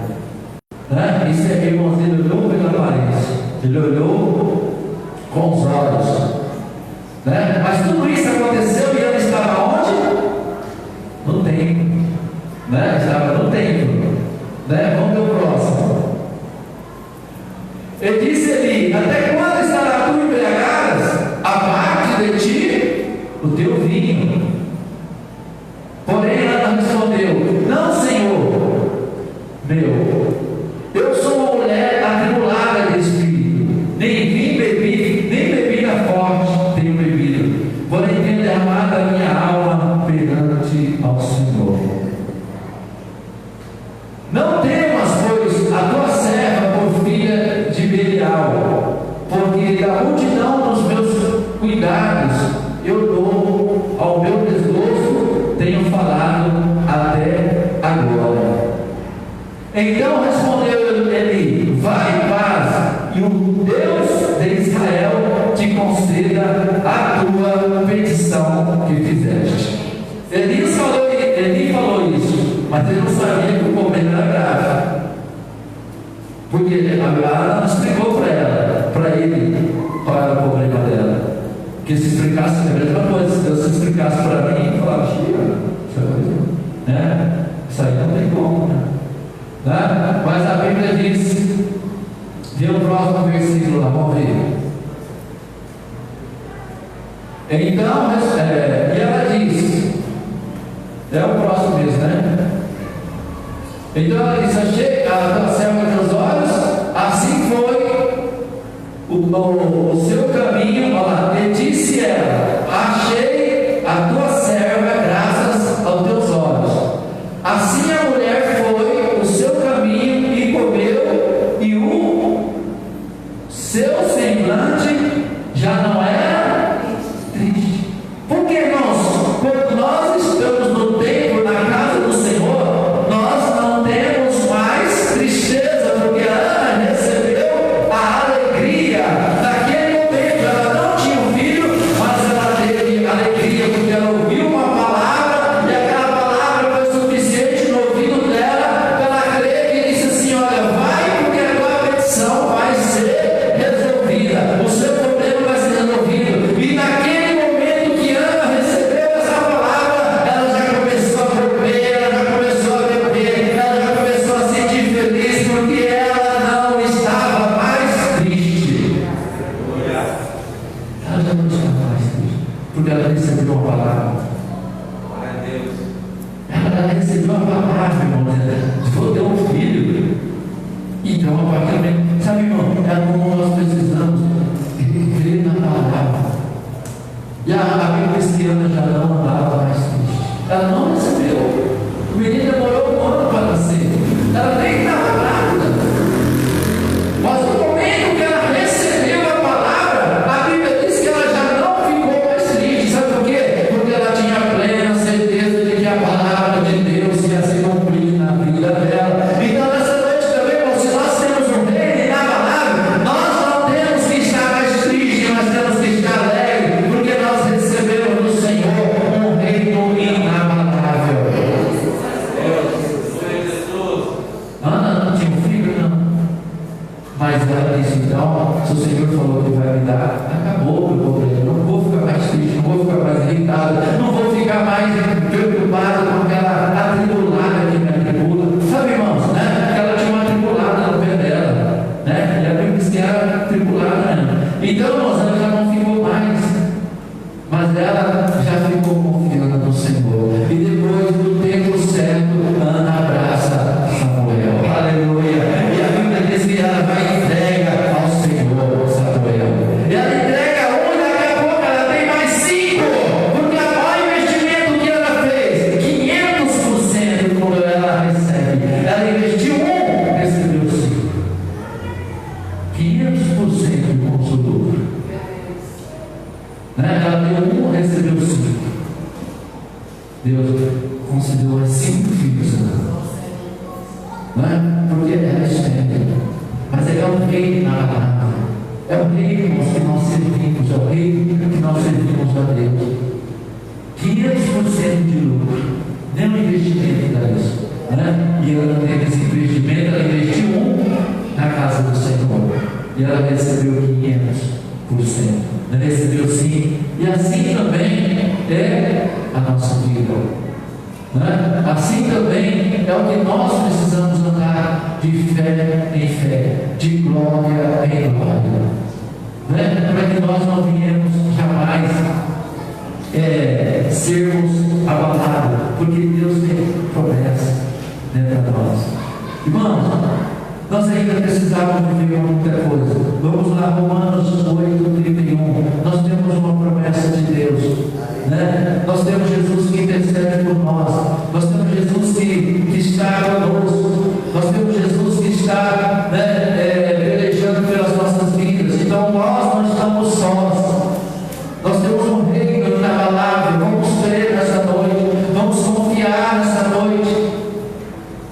Né? Isso é, irmãos, ele olhou pela aparência, ele olhou com os olhos, né? Mas tudo isso aconteceu e ela estava onde? No templo, né? Estava no templo, né? Vamos ver o próximo. Ele disse ali: até quando estará tu embriagadas? Aparte de ti o teu vinho. Porém ela respondeu: não, Senhor meu, eu sou uma mulher atribulada de espírito, nem vinho bebi, nem bebida forte tenho bebido, porém tenho derramado a minha alma perante ao Senhor. Não temas, pois, a tua serva por filha de Belial, porque da multidão dos meus cuidados eu dou ao meu desgosto, tenho falado até agora. Então respondeu Eli: vai em paz, e o Deus de Israel te conceda a tua petição que fizeste. Eli falou isso, mas ele não sabia que o problema era grave, porque a Ana explicou para ele qual era o problema dela. Porque se explicasse a mesma coisa, se Deus explicasse para mim, eu falava: né? Isso aí não tem como, né? Mas a Bíblia diz, vê o próximo versículo lá, vamos ver. Então, e ela diz, é o próximo mesmo, né? Então ela diz: achei a tua serva teus olhos, assim foi o seu caminho. Olha lá, e disse ela: ela já não estava mais triste, porque ela recebeu uma palavra. Ela recebeu uma palavra, irmão, vou ter um filho. Então, a partir do momento, sabe, irmão, é como nós precisamos crer na palavra. E a Bíblia cristiana já não andava mais triste. Ela não recebeu. O menino demorou um ano para nascer. Ela nem estava grávida. Mas no momento que ela recebeu a palavra, a Bíblia diz que ela já não ficou mais triste. Sabe por quê? Porque ela tinha plena certeza de que a palavra de Deus ia se cumprir na vida dela. Então, nessa noite também, irmão, se nós temos um reino na palavra, nós não temos que estar mais tristes, nós temos que estar alegres, porque nós recebemos do Senhor um reino inabalável. Ana não tinha um filho, não. Mas ela disse, então, se o Senhor falou que vai me dar, acabou o meu problema. Não vou ficar mais triste, não vou ficar mais irritado, não vou ficar mais preocupado com aquela atribulada que me atribula. Sabe, irmãos, né? Ela tinha uma atribulada no pé dela, né? E a Bíblia diz que era atribulada, né? Então, irmãos, ela já não ficou mais, mas ela já ficou confiando no Senhor. E depois do tempo certo, Ana abraça Samuel. Aleluia. E a Bíblia diz que ela vai entrega ao Senhor Samuel. E ela entrega um, daqui a pouco ela tem mais 5. Porque olha o investimento que ela fez: 500% quando ela recebe. Ela investiu 1, recebeu 5. 500% irmãos, o dobro. Né? Ela deu 1, recebeu 5. Deus concedeu mais 5 filhos. Né? Porque ela espera. Mas é um rei na palavra. É o rei, irmãos, que nós servimos. É o rei que nós servimos a Deus. 500% de lucro. Nem um investimento dá isso. Né? E ela não teve esse investimento, ela investiu 1 na casa do Senhor. E ela recebeu 500%. Ela recebeu 5. E assim também é a nossa vida. Né? Assim também é o que nós precisamos andar de fé em fé, de glória em glória. Né? Para que nós não venhamos jamais sermos abalados, porque Deus tem promessa dentro de nós. Irmãos, nós ainda precisamos viver muita coisa. Vamos lá, Romanos 8:31. Nós temos uma promessa de Deus, né? Nós temos Jesus que intercede por nós. Nós temos Jesus que está conosco. Nós temos Jesus que está, pelejando pelas nossas vidas. Então nós não estamos sós. Nós temos um reino inabalável. Vamos crer nessa noite. Vamos confiar nessa noite.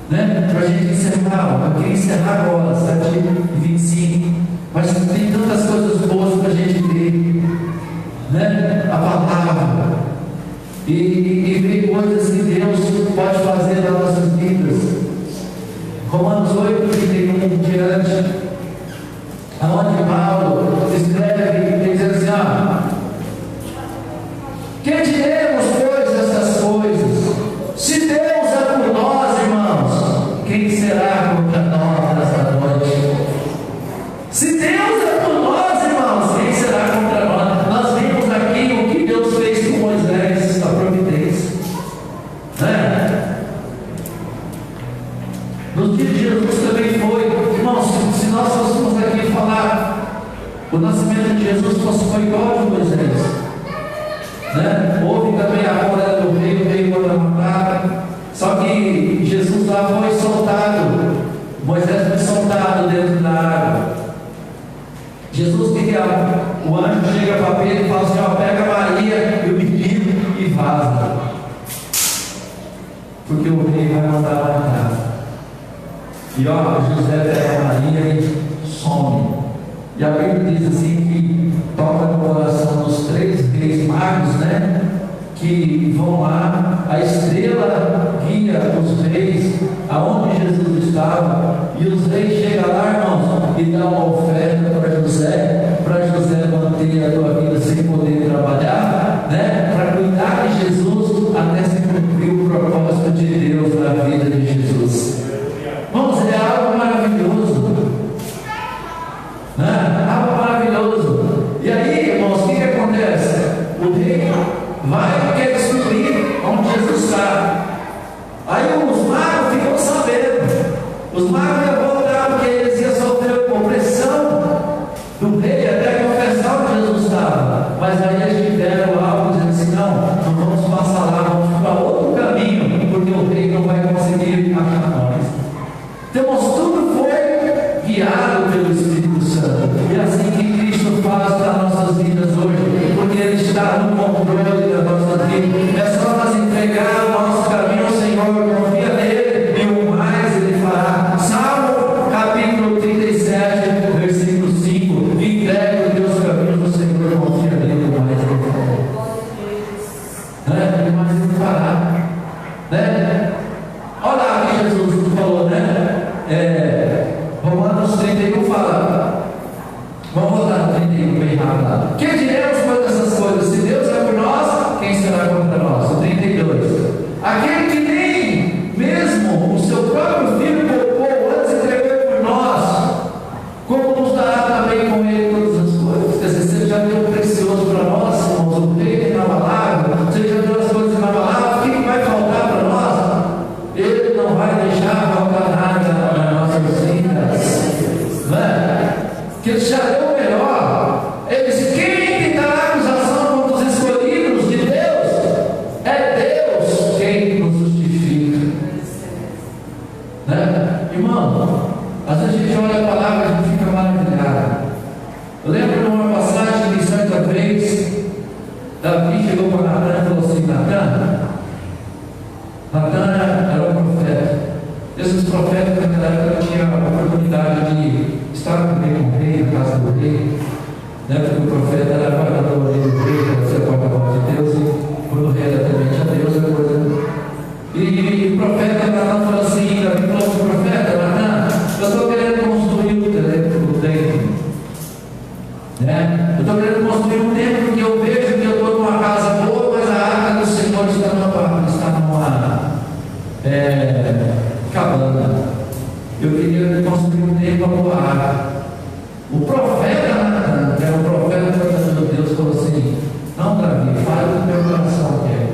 Né? Para a gente encerrar, eu queria encerrar agora, 7h25, mas tem tantas coisas boas para a gente ver, né? A palavra, e ver coisas que Deus pode fazer nas nossas vidas. Romanos 8:31 diante, aonde Paulo escreve, diz assim: que diremos, pois, essas coisas? Se Deus é por nós, irmãos, quem será contra nós nesta noite? Se Deus é por nós, irmãos, quem será contra nós? Nós vimos aqui o que Deus fez com Moisés, a providência, né? Nos dias de Jesus também foi, irmãos, se nós fôssemos aqui falar, o nascimento de Jesus foi igual ao de Moisés, né? Houve também a hora do rei, veio quando matar. Só que Jesus lá foi soltado, Moisés foi soltado dentro da água. Jesus queria, o anjo chega para Pedro e fala assim: pega Maria e o menino e vaza, porque o rei vai mandar matar. E José pega Maria e some. E a Bíblia diz assim que toca no coração dos 3 reis magos, né? Que vão lá, a estrela guia os reis aonde Jesus estava, e os reis chegam lá, irmãos, e dão uma oferta para José manter a tua vida sem poder trabalhar, né? Para cuidar de Jesus até se cumprir o propósito de Deus na vida de Jesus. Irmãos, é algo maravilhoso, né? Algo maravilhoso. E aí, irmãos, o que acontece? vai quer descobrir onde Jesus está. Aí os magos ficam sabendo. Os magos iam voltar porque eles iam sofrer opressão do rei até confessar onde Jesus estava. Mas aí eles tiveram algo dizendo assim: não vamos passar lá, vamos para outro caminho, porque o rei não vai conseguir achar nós. Então, tudo foi guiado pelo Espírito Santo. E é assim que Cristo faz nas nossas vidas hoje, porque Ele está no controle das nossas vidas. É só nós entregar o nosso caminho ao Senhor, confia nele, e o mais Ele fará. Salmo capítulo 37, versículo 5: entrega os teus caminhos ao Senhor, confia nele, o mais Ele fará. O mais Ele fará. Olha lá que Jesus falou, Romanos 31 fala. Vamos voltar no 31 bem rápido lá. Que diremos quanto a essas coisas? Se Deus é por nós, quem será contra nós? O 32. Aquele que nem mesmo o seu próprio filho poupou, antes entregou por nós, como nos dará também com ele todas as coisas? Quer dizer, você já deu um precioso para nós, irmãos, o rei inabalável, você já deu as coisas inabaláveis, o que vai faltar para nós? Ele não vai deixar faltar nada nas nossas vidas, não é? Que Ele já deu o melhor. Ele disse: quem que dará acusação contra os escolhidos de Deus? É Deus quem nos justifica, irmão? Às vezes a gente olha a palavra e a gente fica maravilhado. Eu lembro de uma passagem que certa vez Davi chegou para Natan e falou assim: Natan era um profeta. Esses profetas naquela época tinham a oportunidade de estar também com o rei, na casa do rei, porque o profeta era guardador do rei, para ser porta-voz de Deus, e quando o rei era temente a Deus, a coisa. E o profeta Natan falou assim: Davi falou para o profeta: Natan, eu estou querendo construir o templo. Eu estou querendo construir um templo porque eu vejo que eu estou numa casa boa, mas a arca do Senhor está numa cabana. Eu queria construir um templo para boa arca. O profeta Natan, que era um profeta de Deus, falou assim: não, Davi, faz o que teu coração quer.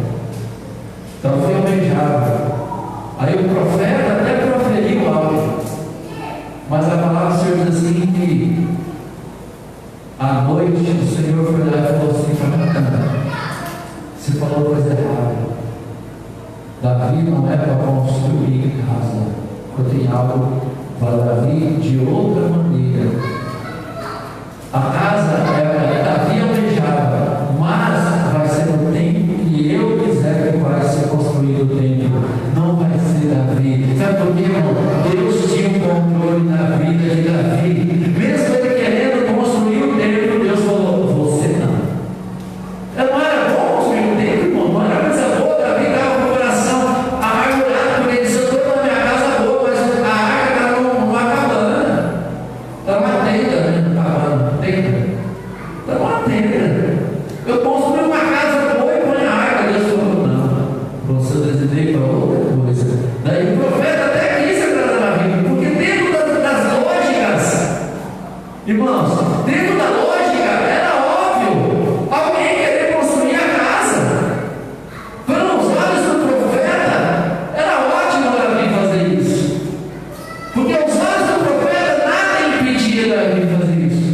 Então foi almejado. Aí o profeta até proferiu algo, mas a palavra do Senhor diz assim que à noite o Senhor foi lá e falou assim para Natan: você falou coisa errada. Davi não é para construir casa. Eu tenho algo para Davi de outra maneira. A casa é Davi almejava, mas vai ser o templo que eu quiser que vai ser construído o templo. Não vai ser Davi. Sabe por quê, irmão? Deus tinha o controle da vida de Davi. Mesmo ele querendo construir o templo, Deus falou: você não. Não era bom construir o templo, irmão. Não era coisa boa. Davi estava com o coração amargurado, porque ele disse: eu estou na minha casa boa, mas a arca está numa cabana. Está numa tenda, cabana, tenda. Está numa tenda. Eu construí uma casa boa e põe a arca. Deus falou: não, você desenhei para outra coisa. Daí o profeta até quis agradar Davi, porque dentro das lógicas, irmãos, dentro da lógica era óbvio alguém querer construir a casa. Pelos olhos do profeta era ótimo Davi fazer isso, porque aos olhos do profeta nada impedia Davi fazer isso,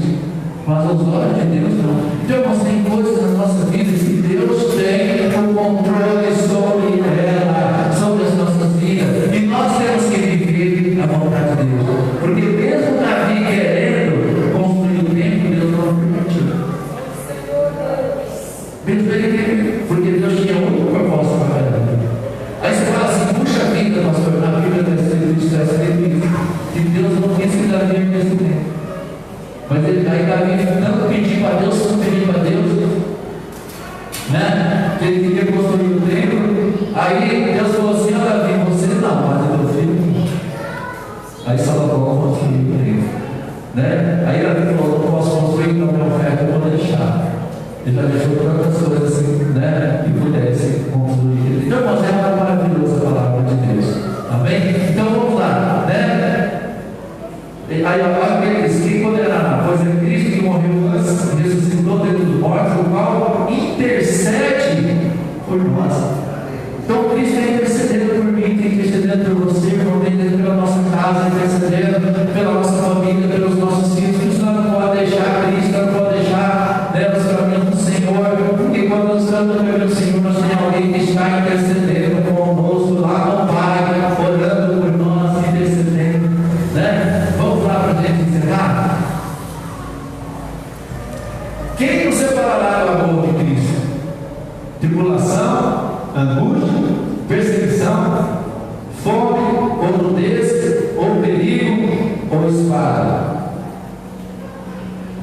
mas aos olhos de Deus não. Então, irmãos, tem coisas na nossa vida que Deus tem o controle sobre ela, sobre as nossas vidas, e nós temos que viver a vontade de Deus, porque mesmo Davi querendo construir o templo, Deus não permitiu. Mesmo ele querendo, porque Deus tinha outro propósito para ele. Aí você fala assim: puxa vida, pastor, na Bíblia está escrito que Deus não quis que Davi viesse o templo. Mas aí Davi tanto pediu para Deus, que ele queria construir o templo. Aí Deus falou assim: ó Davi, você não, mas o teu filho. Aí Salomão construiu o templo, Aí Davi falou: não posso construir, então minha oferta eu vou deixar. Ele já deixou tantas coisas assim, que pudesse construir. Então, irmãos, é uma maravilhosa palavra de Deus. Amém? Então vamos lá, Aí ele diz: quem condenará? Pois é Cristo que morreu antes, ressuscitou dentre os mortos, o qual intercede por nós. Então Cristo tem intercedendo por mim, tem intercedendo por você, irmão, tem intercedendo pela nossa casa, intercedendo pela nossa família, pelos nossos filhos. Cristo não pode deixar Cristo, não pode deixar nos caminhos do Senhor, porque quando nós estamos no caminho do Senhor, nós temos alguém que está intercedendo conosco lá no Pai, orando por nós, intercedendo, né? Vamos lá para a gente encerrar. Quem nos separará do amor de Cristo? Tribulação, angústia, perseguição, fome, ou nudez, ou perigo, ou espada.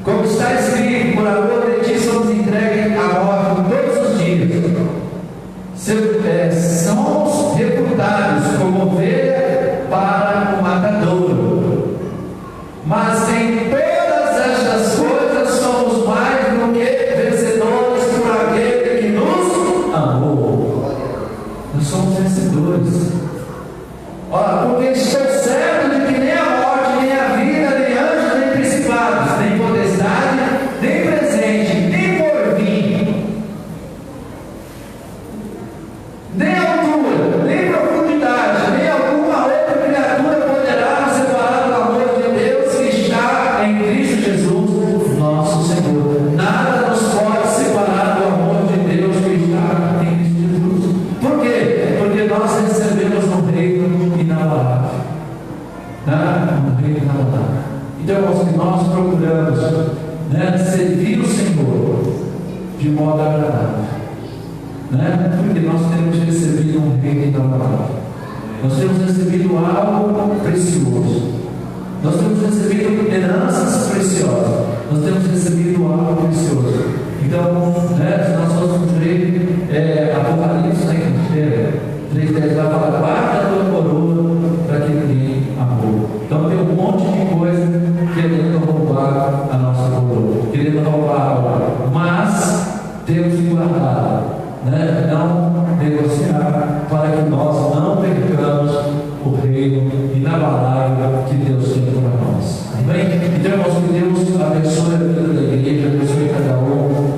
Como está escrito, por amor de ti somos entregues à morte todos os dias. Somos reputados como ovelha para o matadouro. Mas em todas estas coisas somos mais do que vencedores por aquele que nos amou. Nós somos vencedores. Ora, porque estou certo de que nem a morte, nem a vida, nem anjos, nem principados, nem potestade, nem presente, nem porvir, nem altura, nem profundidade, nem alguma outra criatura poderá nos separar do amor de Deus que está em Cristo Jesus, nosso Senhor. Nada nos pode separar do amor de Deus que está em Cristo Jesus. Por quê? Porque nós recebemos um reino inabalável. Um reino inabalável. Então, irmãos, que nós procuramos servir o Senhor de modo agradável, porque nós temos recebido um reino inabalável. Nós temos recebido algo precioso. Nós temos recebido heranças preciosas. Nós temos recebido algo precioso. Então, se nós formos ler Apocalipse, 3:10 vai falar: guarda a tua coroa para que ninguém a rouba. Então tem um monte de coisa querendo roubar a nossa coroa, querendo roubar algo, mas temos que guardar, não negociar, para que nós não percamos o reino inabalável que Deus tem para nós. Amém? Então, irmãos, que Deus abençoe a vida da igreja, abençoe cada um.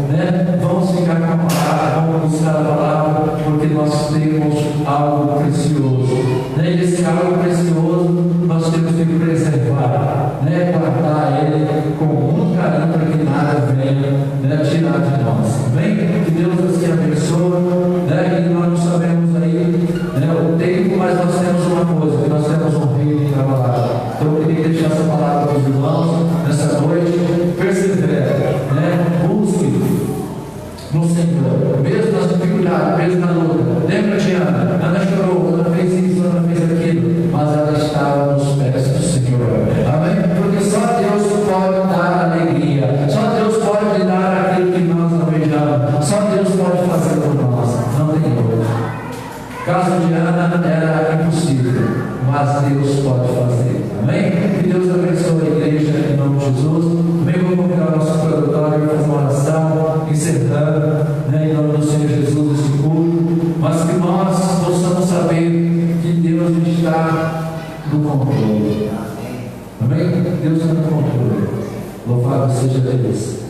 Vamos ficar com a palavra, vamos buscar a palavra, porque nós temos algo precioso. E esse algo precioso nós temos que preservar, guardar ele com muito carinho para que nada venha tirar de nós. Amém? Que Deus assim abençoe. E nós não sabemos aí o tempo, mas nós temos uma coisa, que nós temos um reino inabalável. Então eu queria deixar essa palavra para os irmãos nessa noite. Persevere, busque no Senhor, mesmo nas dificuldades, mesmo na luta. Lembra de Ana? Ana chorou, Ana fez isso, Ana fez aquilo, mas ela estava nos pés do Senhor. Amém? Porque só Deus pode dar alegria, só Deus pode dar aquilo que nós almejamos, só Deus pode fazer por nós, não tem outro. O caso de Ana era impossível, mas Deus pode fazer. Amém? Que Deus abençoe a igreja em nome de Jesus. Amém? Vou convidar o nosso produtório para fazer uma oração, encerrando, em nome do Senhor Jesus, esse culto. Mas que nós possamos saber que Deus está no controle. Amém? Deus está no controle. Louvado seja Deus.